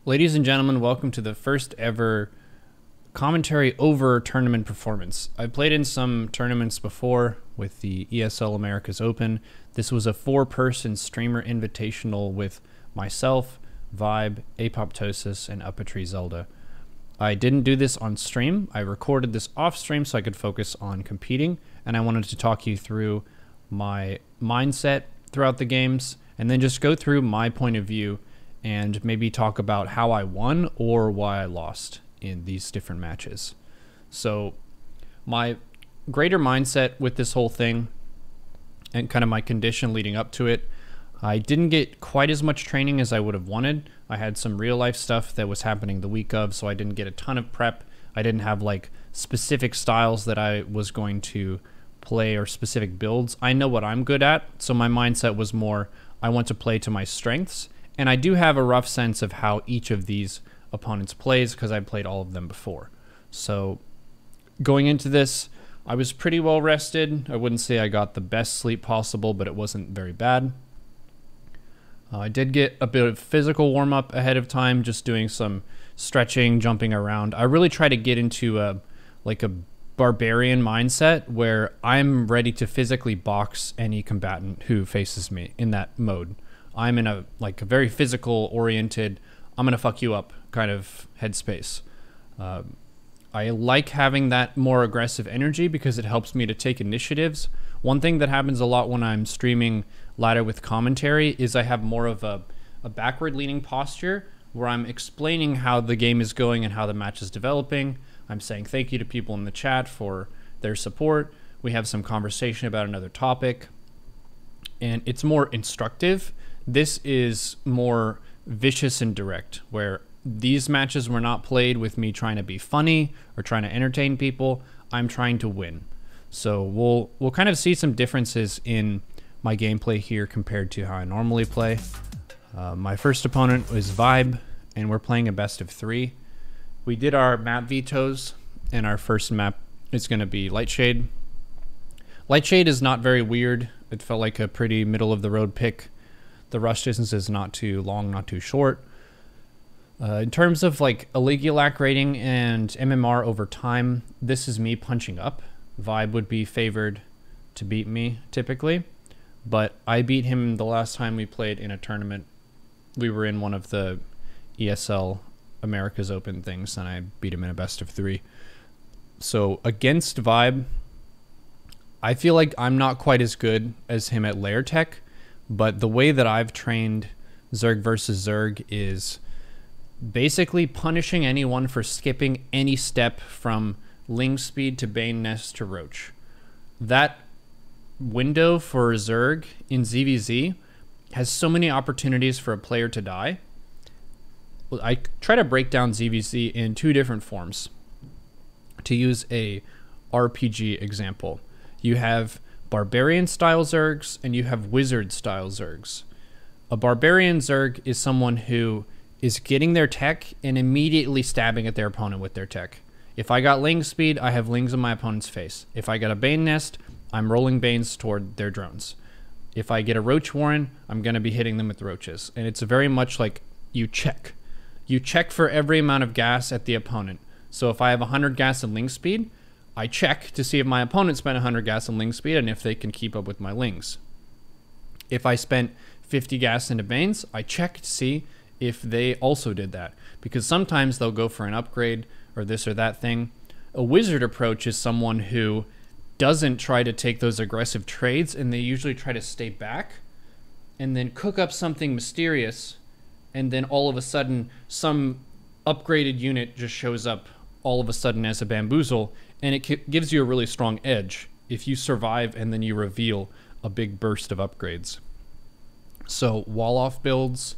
Ladies and gentlemen, welcome to the first ever commentary over tournament performance. I've played in some tournaments before with the ESL Americas Open. This was a 4-person streamer invitational with myself, Vibe, Apoptosis, and Uppatry Zelda. I didn't do this on stream. I recorded this off stream so I could focus on competing, and I wanted to talk you through my mindset throughout the games and then just go through my point of view and maybe talk about how I won or why I lost in these different matches. So my greater mindset with this whole thing and kind of my condition leading up to it, I didn't get quite as much training as I would have wanted. I had some real life stuff that was happening the week of, so I didn't get a ton of prep. I didn't have like specific styles that I was going to play or specific builds. I know what I'm good at, so my mindset was more, I want to play to my strengths. And I do have a rough sense of how each of these opponents plays because I've played all of them before. So going into this, I was pretty well rested. I wouldn't say I got the best sleep possible, but it wasn't very bad. I did get a bit of physical warm-up ahead of time, just doing some stretching, jumping around. I really try to get into a barbarian mindset where I'm ready to physically box any combatant who faces me in that mode. I'm in a very physical oriented, I'm gonna fuck you up kind of headspace. I like having that more aggressive energy because it helps me to take initiatives. One thing that happens a lot when I'm streaming ladder with commentary is I have more of a backward leaning posture where I'm explaining how the game is going and how the match is developing. I'm saying thank you to people in the chat for their support. We have some conversation about another topic, and it's more instructive. This is more vicious and direct, where these matches were not played with me trying to be funny or trying to entertain people. I'm trying to win. So we'll kind of see some differences in my gameplay here compared to how I normally play. My first opponent was Vibe, and we're playing a best of 3. We did our map vetoes, and our first map is going to be Lightshade. Lightshade is not very weird. It felt like a pretty middle of the road pick. The rush distance is not too long, not too short. In terms of like Aligulac rating and MMR over time, this is me punching up. Vibe would be favored to beat me typically, but I beat him the last time we played in a tournament. We were in one of the ESL Americas Open things, and I beat him in a best of 3. So against Vibe, I feel like I'm not quite as good as him at layer tech. But the way that I've trained Zerg versus Zerg is basically punishing anyone for skipping any step from Ling Speed to Bane Nest to Roach. That window for Zerg in ZVZ has so many opportunities for a player to die. I try to break down ZVZ in 2 different forms. To use a RPG example, you have Barbarian style Zergs and you have Wizard style Zergs. A Barbarian Zerg is someone who is getting their tech and immediately stabbing at their opponent with their tech. If I got Ling Speed, I have Lings in my opponent's face. If I got a Bane Nest, I'm rolling Banes toward their drones. If I get a Roach Warren, I'm going to be hitting them with Roaches. And it's very much like you check. You check for every amount of gas at the opponent. So if I have 100 gas and Ling Speed, I check to see if my opponent spent 100 gas and Ling Speed and if they can keep up with my Lings. If I spent 50 gas into Banes, I check to see if they also did that. Because sometimes they'll go for an upgrade or this or that thing. A Wizard approach is someone who doesn't try to take those aggressive trades, and they usually try to stay back and then cook up something mysterious, and then all of a sudden some upgraded unit just shows up all of a sudden as a bamboozle, and it gives you a really strong edge if you survive and then you reveal a big burst of upgrades. So wall-off builds,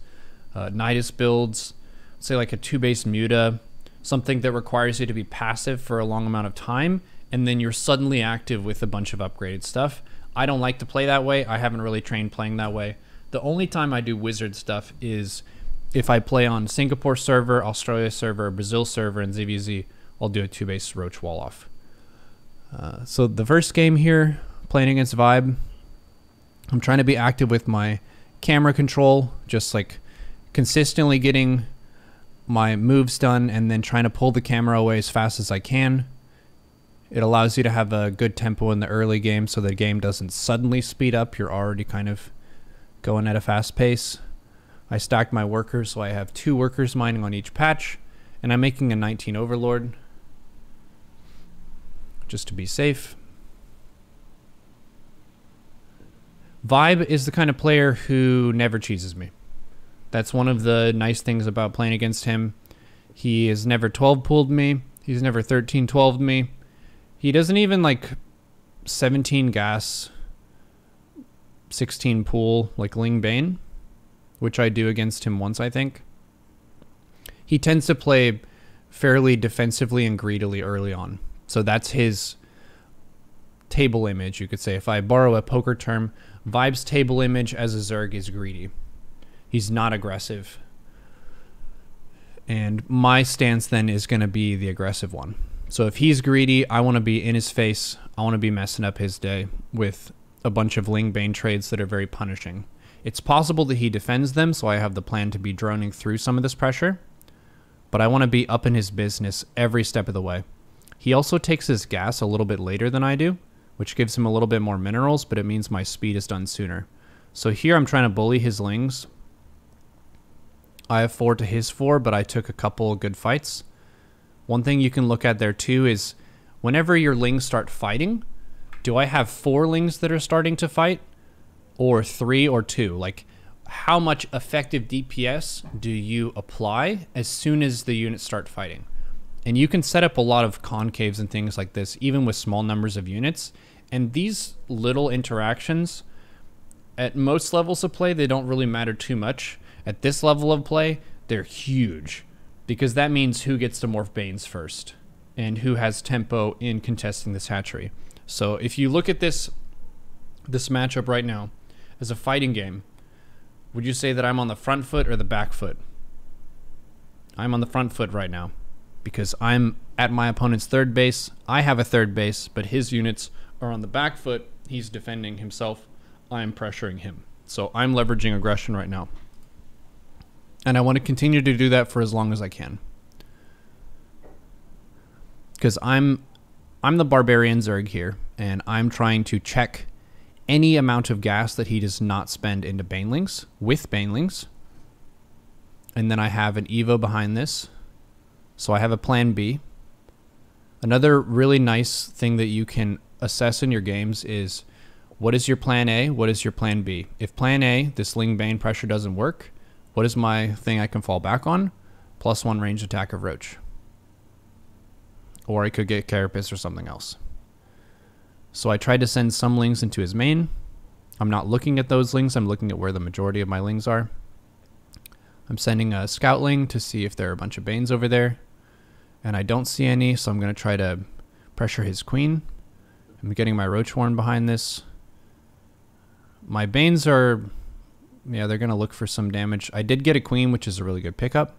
Nidus builds, say like a 2-base Muta, something that requires you to be passive for a long amount of time, and then you're suddenly active with a bunch of upgraded stuff. I don't like to play that way. I haven't really trained playing that way. The only time I do Wizard stuff is if I play on Singapore server, Australia server, Brazil server, and ZVZ. I'll do a 2-base Roach wall-off. So the first game here, playing against Vibe, I'm trying to be active with my camera control, just like consistently getting my moves done and then trying to pull the camera away as fast as I can. It allows you to have a good tempo in the early game so the game doesn't suddenly speed up. You're already kind of going at a fast pace. I stacked my workers, so I have 2 workers mining on each patch, and I'm making a 19 Overlord just to be safe. Vibe is the kind of player who never cheeses me. That's one of the nice things about playing against him. He has never 12 pulled me. He's never 13 12'd me. He doesn't even like 17 gas, 16 pool like Ling Bane, which I do against him once, I think. He tends to play fairly defensively and greedily early on. So that's his table image, you could say. If I borrow a poker term, Vibe's table image as a Zerg is greedy. He's not aggressive. And my stance then is going to be the aggressive one. So if he's greedy, I want to be in his face. I want to be messing up his day with a bunch of Ling Bane trades that are very punishing. It's possible that he defends them, so I have the plan to be droning through some of this pressure. But I want to be up in his business every step of the way. He also takes his gas a little bit later than I do, which gives him a little bit more minerals, but it means my speed is done sooner. So here I'm trying to bully his Lings. I have 4 to his 4, but I took a couple good fights. One thing you can look at there too is whenever your Lings start fighting, do I have 4 Lings that are starting to fight? Or 3 or 2? Like, how much effective DPS do you apply as soon as the units start fighting? And you can set up a lot of concaves and things like this, even with small numbers of units. And these little interactions, at most levels of play, they don't really matter too much. At this level of play, they're huge, because that means who gets to morph Banes first and who has tempo in contesting this hatchery. So if you look at this matchup right now as a fighting game, would you say that I'm on the front foot or the back foot? I'm on the front foot right now because I'm at my opponent's third base. I have a third base, but his units are on the back foot. He's defending himself. I'm pressuring him. So I'm leveraging aggression right now. And I want to continue to do that for as long as I can. Because I'm the barbarian Zerg here, and I'm trying to check any amount of gas that he does not spend into Banelings with Banelings. And then I have an Evo behind this. So I have a plan B. Another really nice thing that you can assess in your games is what is your plan A, what is your plan B? If plan A, this Ling Bane pressure doesn't work, what is my thing I can fall back on? +1 ranged attack of Roach. Or I could get Carapace or something else. So I tried to send some Lings into his main. I'm not looking at those Lings, I'm looking at where the majority of my Lings are. I'm sending a Scoutling to see if there are a bunch of Banes over there. And I don't see any, so I'm going to try to pressure his Queen. I'm getting my Roach Horn behind this. My Banes are... yeah, they're going to look for some damage. I did get a Queen, which is a really good pickup.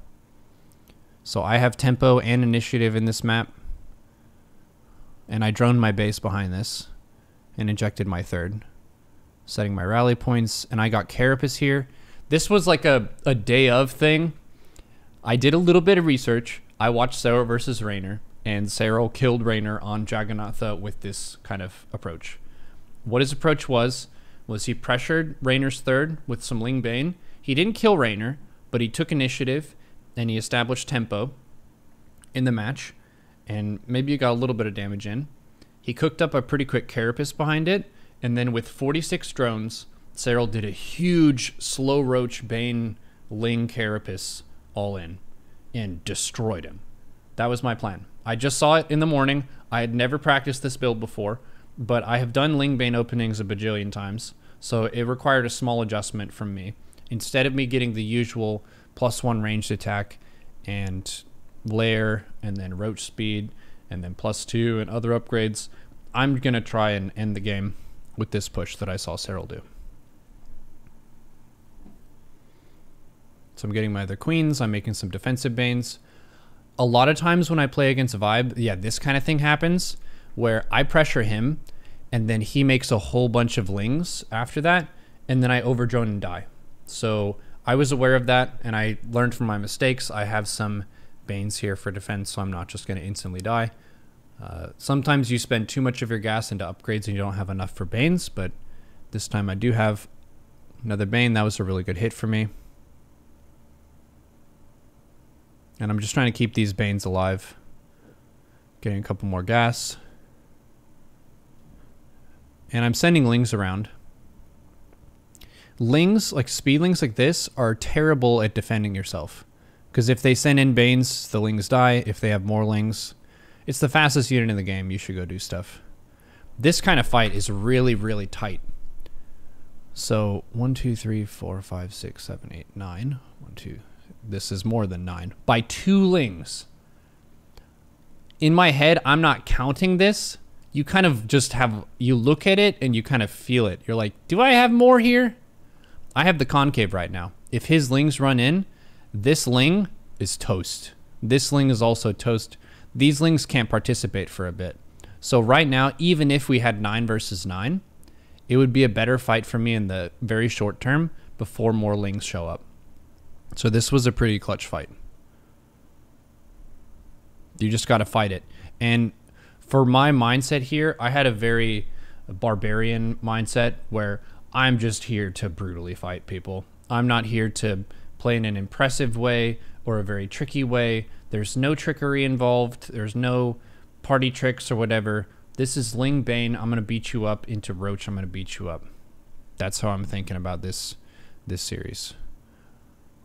So I have tempo and initiative in this map. And I droned my base behind this and injected my third. Setting my rally points, and I got Carapace here. This was like a day of thing. I did a little bit of research. I watched Cyril versus Raynor, and Cyril killed Raynor on Jagannatha with this kind of approach. What his approach was he pressured Raynor's third with some Ling Bane. He didn't kill Raynor, but he took initiative, and he established tempo in the match, and maybe he got a little bit of damage in. He cooked up a pretty quick Carapace behind it, and then with 46 drones, Cyril did a huge slow Roach Bane Ling Carapace all in and destroyed him. That was my plan. I just saw it in the morning. I had never practiced this build before, but I have done Ling Bane openings a bajillion times, so it required a small adjustment from me. Instead of me getting the usual +1 ranged attack and lair and then Roach speed and then +2 and other upgrades, I'm going to try and end the game with this push that I saw Cyril do. So I'm getting my other Queens, I'm making some defensive Banes. A lot of times when I play against Vibe, yeah, this kind of thing happens where I pressure him and then he makes a whole bunch of Lings after that, and then I overdrone and die. So I was aware of that, and I learned from my mistakes. I have some Banes here for defense, so I'm not just going to instantly die. Sometimes you spend too much of your gas into upgrades and you don't have enough for Banes, but this time I do have another Bane. That was a really good hit for me. And I'm just trying to keep these Banes alive. Getting a couple more gas. And I'm sending Lings around. Lings, like speedlings like this, are terrible at defending yourself. Because if they send in Banes, the Lings die. If they have more Lings, it's the fastest unit in the game. You should go do stuff. This kind of fight is really, really tight. So 1, 2, 3, 4, 5, 6, 7, 8, 9. 1, 2. This is more than 9 by 2 Lings. In my head, I'm not counting this. You kind of just have, you look at it and you kind of feel it. You're like, do I have more here? I have the concave right now. If his Lings run in, this Ling is toast. This Ling is also toast. These Lings can't participate for a bit. So right now, even if we had 9 versus 9, it would be a better fight for me in the very short term before more Lings show up. So this was a pretty clutch fight. You just got to fight it. And for my mindset here, I had a very barbarian mindset where I'm just here to brutally fight people. I'm not here to play in an impressive way or a very tricky way. There's no trickery involved. There's no party tricks or whatever. This is Ling Bane. I'm going to beat you up into Roach. I'm going to beat you up. That's how I'm thinking about this series.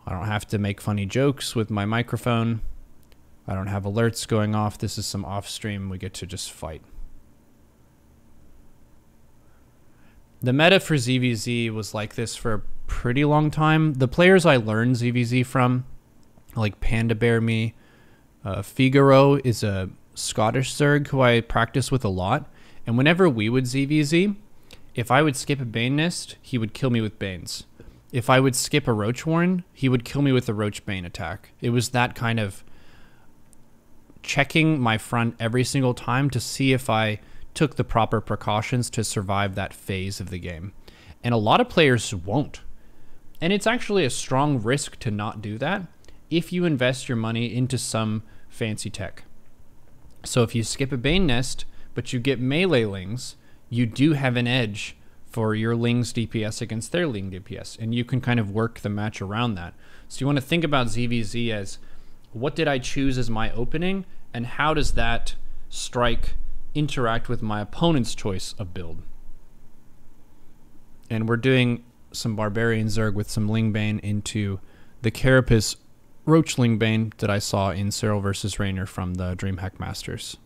I don't have to make funny jokes with my microphone. I don't have alerts going off. This is some off stream. We get to just fight. The meta for ZVZ was like this for a pretty long time. The players I learned ZVZ from, like Panda Bear Me, Figaro is a Scottish Zerg who I practice with a lot. And whenever we would ZVZ, if I would skip a Bane Nest, he would kill me with Banes. If I would skip a Roach Warren, he would kill me with a Roach Bane attack. It was that kind of checking my front every single time to see if I took the proper precautions to survive that phase of the game. And a lot of players won't. And it's actually a strong risk to not do that if you invest your money into some fancy tech. So if you skip a Bane Nest, but you get melee Lings, you do have an edge for your Ling's DPS against their Ling DPS, and you can kind of work the match around that. So you want to think about ZVZ as, what did I choose as my opening, and how does that strike interact with my opponent's choice of build? And we're doing some Barbarian Zerg with some Ling Bane into the Carapace Roach Ling Bane that I saw in Cyril versus Raynor from the DreamHack Masters.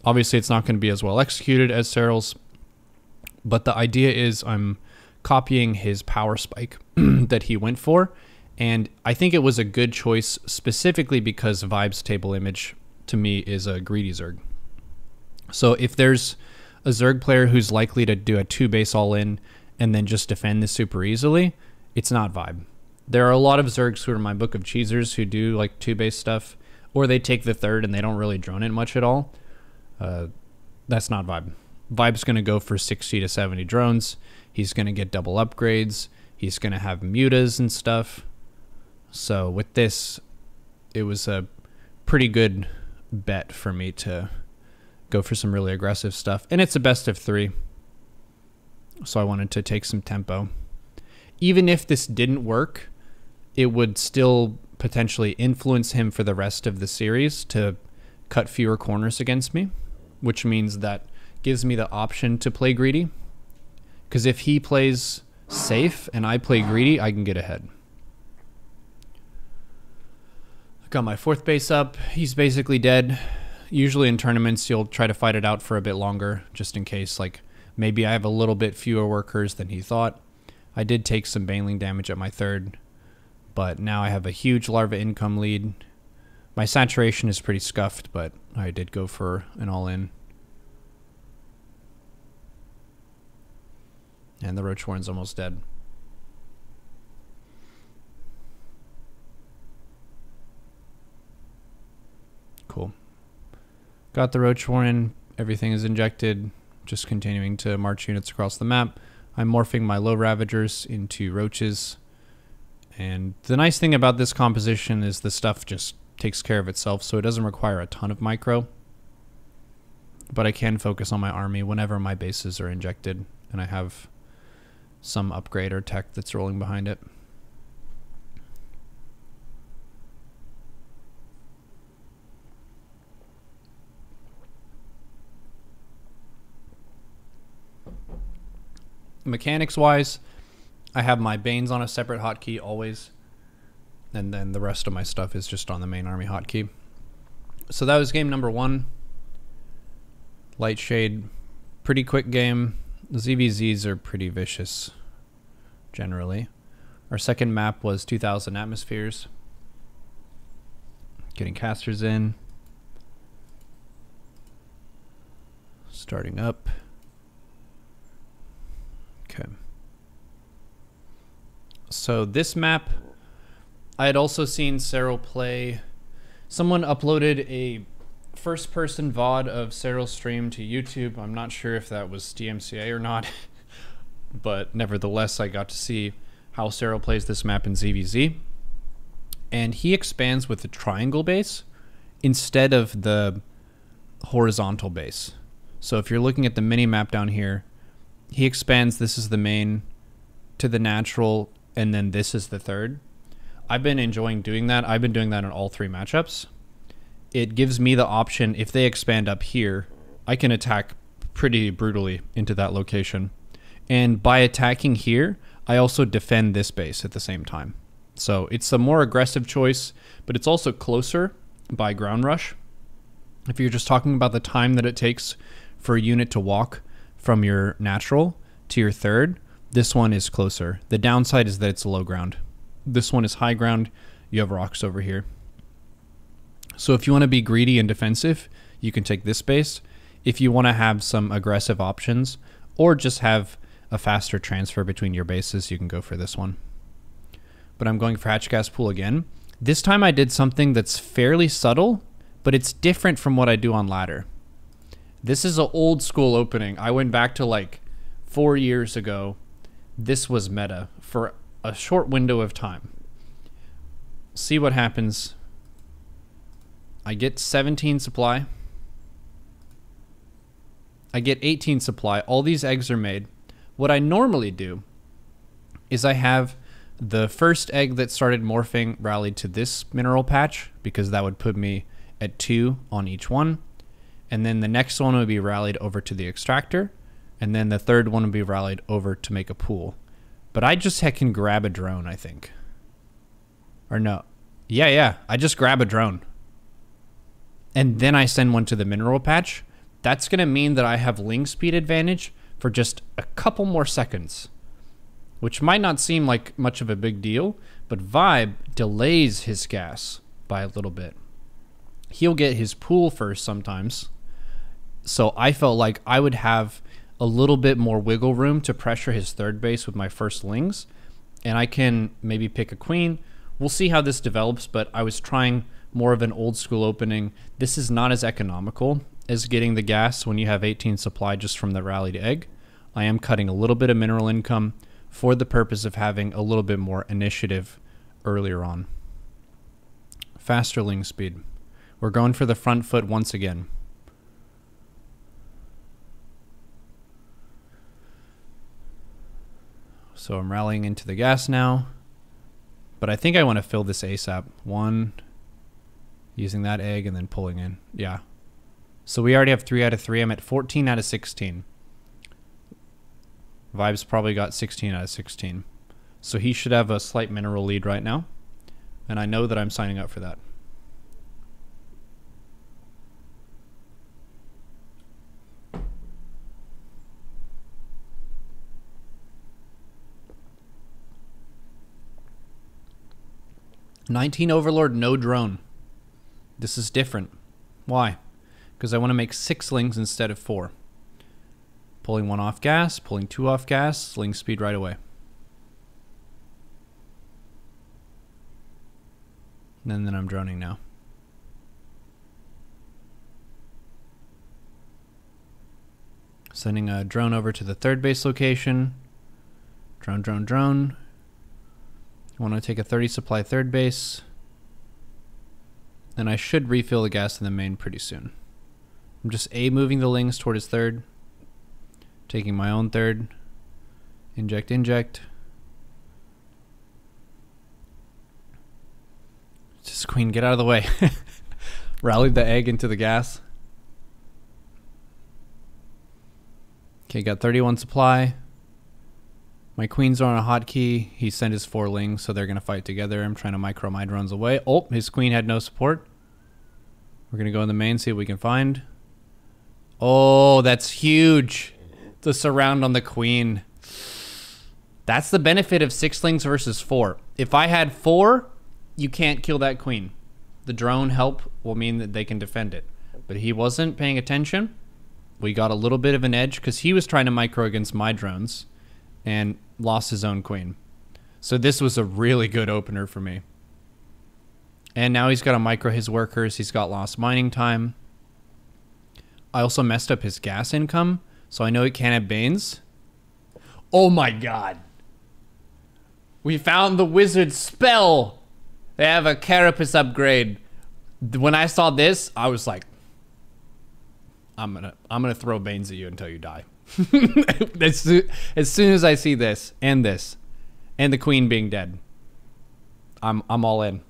Obviously, it's not going to be as well executed as Cyril's, but the idea is I'm copying his power spike that he went for, and I think it was a good choice specifically because Vibe's table image to me is a greedy Zerg. So if there's a Zerg player who's likely to do a 2-base all-in and then just defend this super easily, it's not Vibe. There are a lot of Zergs who are in my book of cheesers who do like 2-base stuff, or they take the third and they don't really drone it much at all. That's not Vibe. Vibe's going to go for 60 to 70 drones. He's going to get double upgrades. He's going to have mutas and stuff. So with this, it was a pretty good bet for me to go for some really aggressive stuff. And it's a best of 3. So I wanted to take some tempo. Even if this didn't work, it would still potentially influence him for the rest of the series to cut fewer corners against me, which means that gives me the option to play greedy. Because if he plays safe and I play greedy, I can get ahead. I got my 4th base up. He's basically dead. Usually in tournaments, you'll try to fight it out for a bit longer, just in case, like, maybe I have a little bit fewer workers than he thought. I did take some Baneling damage at my 3rd, but now I have a huge Larva income lead. My saturation is pretty scuffed, but I did go for an all-in. And the Roach Warren's almost dead. Cool. Got the Roach Warren. Everything is injected. Just continuing to march units across the map. I'm morphing my low Ravagers into Roaches. And the nice thing about this composition is the stuff just takes care of itself, so it doesn't require a ton of micro. But I can focus on my army whenever my bases are injected and I have some upgrade or tech that's rolling behind it. Mechanics wise, I have my Banes on a separate hotkey always, and then the rest of my stuff is just on the main army hotkey. So that was game number 1. Light Shade, pretty quick game. The ZVZs are pretty vicious generally. Our second map was 2000 Atmospheres. Getting casters in. Starting up. Okay. So this map, I had also seen Cyril play. Someone uploaded a first-person VOD of Cyril's stream to YouTube. I'm not sure if that was DMCA or not, but nevertheless, I got to see how Cyril plays this map in ZVZ. And he expands with the triangle base instead of the horizontal base. So if you're looking at the mini map down here, he expands, this is the main, to the natural, and then this is the third. I've been enjoying doing that. I've been doing that in all 3 matchups. It gives me the option, if they expand up here, I can attack pretty brutally into that location. And by attacking here, I also defend this base at the same time. So it's a more aggressive choice, but it's also closer by ground rush. If you're just talking about the time that it takes for a unit to walk from your natural to your third, this one is closer. The downside is that it's low ground. This one is high ground. You have rocks over here. So if you want to be greedy and defensive, you can take this base. If you want to have some aggressive options or just have a faster transfer between your bases, you can go for this one. But I'm going for Hatch Gas Pool again. This time I did something that's fairly subtle, but it's different from what I do on ladder. This is an old school opening. I went back to like 4 years ago. This was meta for a short window of time. See what happens. I get 17 supply. I get 18 supply. All these eggs are made. What I normally do is I have the first egg that started morphing rallied to this mineral patch, because that would put me at 2 on each one. And then the next one would be rallied over to the extractor. And then the third one would be rallied over to make a pool. But I just can grab a drone, I think. Or no. Yeah. I just grab a drone. And then I send one to the mineral patch. That's going to mean that I have ling speed advantage for just a couple more seconds. Which might not seem like much of a big deal, but Vibe delays his gas by a little bit. He'll get his pool first sometimes. So I felt like I would have a little bit more wiggle room to pressure his third base with my first lings. And I can maybe pick a queen. We'll see how this develops, but I was trying more of an old school opening. This is not as economical as getting the gas when you have 18 supply just from the rallied egg. I am cutting a little bit of mineral income for the purpose of having a little bit more initiative earlier on. Faster ling speed. We're going for the front foot once again. So I'm rallying into the gas now. But I think I want to fill this ASAP. 1, using that egg and then pulling in. Yeah. So we already have 3 out of 3. I'm at 14 out of 16. Vibe's probably got 16 out of 16. So he should have a slight mineral lead right now. And I know that I'm signing up for that. "19 Overlord, no drone." This is different. Why? Because I want to make 6 lings instead of 4. Pulling 1 off gas, pulling 2 off gas, ling speed right away. And then I'm droning now. Sending a drone over to the third base location. Drone. You want to take a 30 supply third base. And I should refill the gas in the main pretty soon. I'm just moving the Lings toward his third. Taking my own third. Inject, inject. Just queen, get out of the way. Rallied the egg into the gas. Okay, got 31 supply. My queens are on a hotkey. He sent his 4 Lings, so they're going to fight together. I'm trying to micro my drones away. Oh, his queen had no support. We're going to go in the main, see what we can find. Oh, that's huge. The surround on the queen. That's the benefit of 6 Lings versus 4. If I had 4, you can't kill that queen. The drone help will mean that they can defend it. But he wasn't paying attention. We got a little bit of an edge because he was trying to micro against my drones and lost his own queen. So this was a really good opener for me. And now he's got to micro his workers. He's got lost mining time. I also messed up his gas income, so I know he can't have Banes. Oh my god. We found the wizard spell. They have a Carapace upgrade. When I saw this, I was like, I'm gonna throw Banes at you until you die. as soon as I see this, and the queen being dead, I'm all in.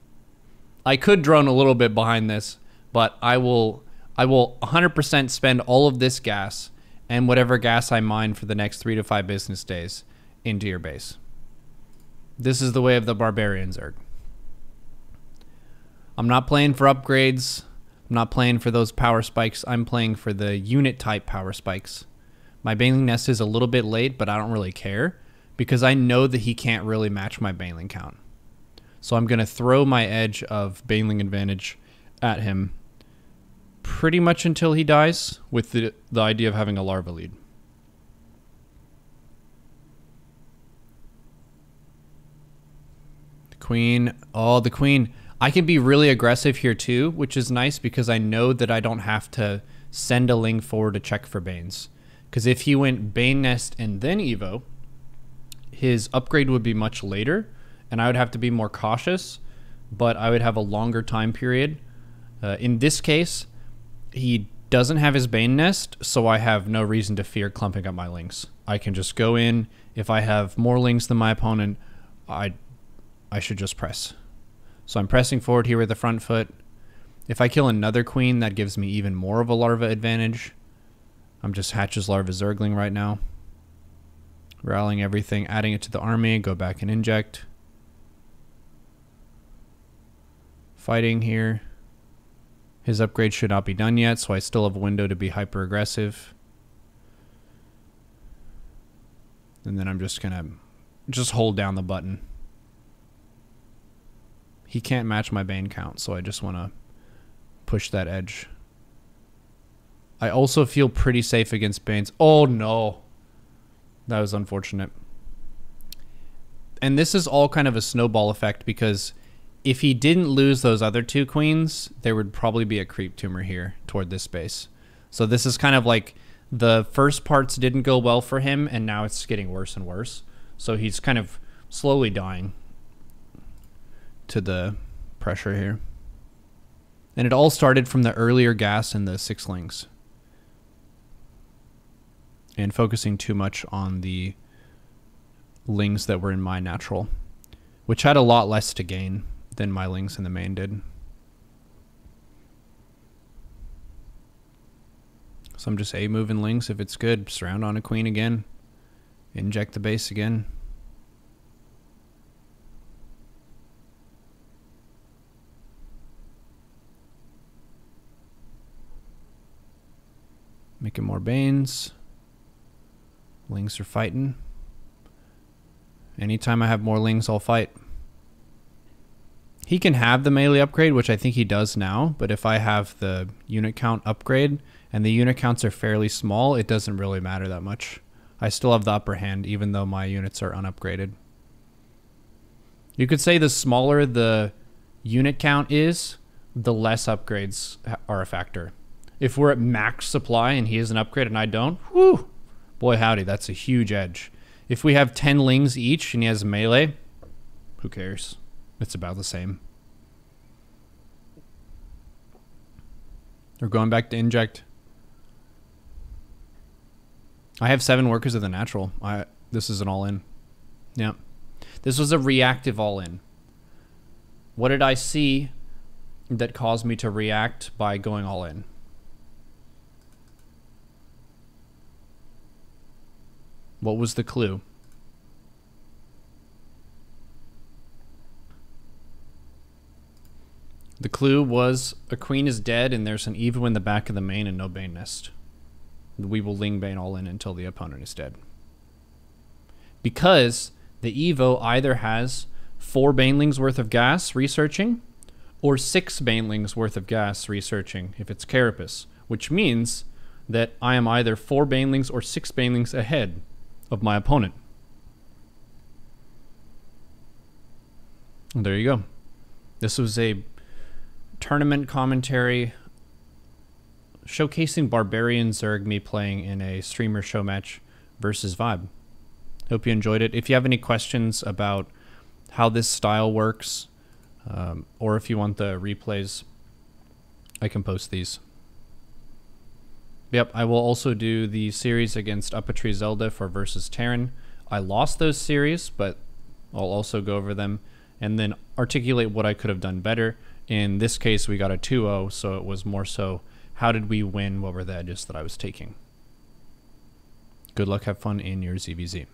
I could drone a little bit behind this, but I will 100% spend all of this gas and whatever gas I mine for the next 3 to 5 business days into your base. This is the way of the barbarian Zerg. I'm not playing for upgrades. I'm not playing for those power spikes. I'm playing for the unit type power spikes. My Baneling Nest is a little bit late, but I don't really care because I know that he can't really match my Baneling count. So I'm going to throw my edge of Baneling advantage at him pretty much until he dies with the idea of having a larva lead. The queen. Oh, the queen. I can be really aggressive here too, which is nice because I know that I don't have to send a Ling forward to check for Banes. Because if he went Bane Nest and then Evo, his upgrade would be much later, and I would have to be more cautious, but I would have a longer time period. In this case, he doesn't have his Bane Nest, so I have no reason to fear clumping up my Lings. I can just go in. If I have more Lings than my opponent, I should just press. So I'm pressing forward here with the front foot. If I kill another queen, that gives me even more of a larva advantage. I'm just Hatch's Larva Zergling right now. Rallying everything, adding it to the army, go back and inject. Fighting here. His upgrade should not be done yet, so I still have a window to be hyper aggressive. And then I'm just gonna hold down the button. He can't match my Bane count, so I just want to push that edge. I also feel pretty safe against Banes. Oh no. That was unfortunate. And this is all kind of a snowball effect because if he didn't lose those other 2 queens, there would probably be a creep tumor here toward this space. So this is kind of like the first parts didn't go well for him, and now it's getting worse and worse. So he's kind of slowly dying to the pressure here. And it all started from the earlier gas and the 6 Lings. And focusing too much on the Lings that were in my natural, which had a lot less to gain than my Lings in the main did. So I'm just moving Lings if it's good. Surround on a queen again. Inject the base again. Making more Banes. Lings are fighting. Anytime I have more Lings, I'll fight. He can have the melee upgrade, which I think he does now, but if I have the unit count upgrade, and the unit counts are fairly small, it doesn't really matter that much. I still have the upper hand, even though my units are unupgraded. You could say the smaller the unit count is, the less upgrades are a factor. If we're at max supply and he has an upgrade and I don't, whew, boy howdy, that's a huge edge. If we have 10 Lings each and he has melee, Who cares? It's about the same. We're going back to inject. I have 7 workers of the natural. This is an all-in. Yeah. This was a reactive all-in. What did I see that caused me to react by going all in? What was the clue? The clue was a queen is dead and there's an Evo in the back of the main and no Bane nest. We will Ling Bane all in until the opponent is dead. Because the Evo either has 4 Banelings worth of gas researching or 6 Banelings worth of gas researching if it's Carapace, which means that I am either 4 Banelings or 6 Banelings ahead of my opponent. And there you go. This was a tournament commentary showcasing Barbarian Zerg, me playing in a streamer show match versus Vibe. Hope you enjoyed it. If you have any questions about how this style works, or if you want the replays, I can post these. Yep, I will also do the series against Uppatry Zelda for versus Terran. I lost those series, but I'll also go over them and then articulate what I could have done better. In this case, we got a 2-0, so it was more so, how did we win? What were the edges that I was taking? Good luck, have fun in your ZVZ.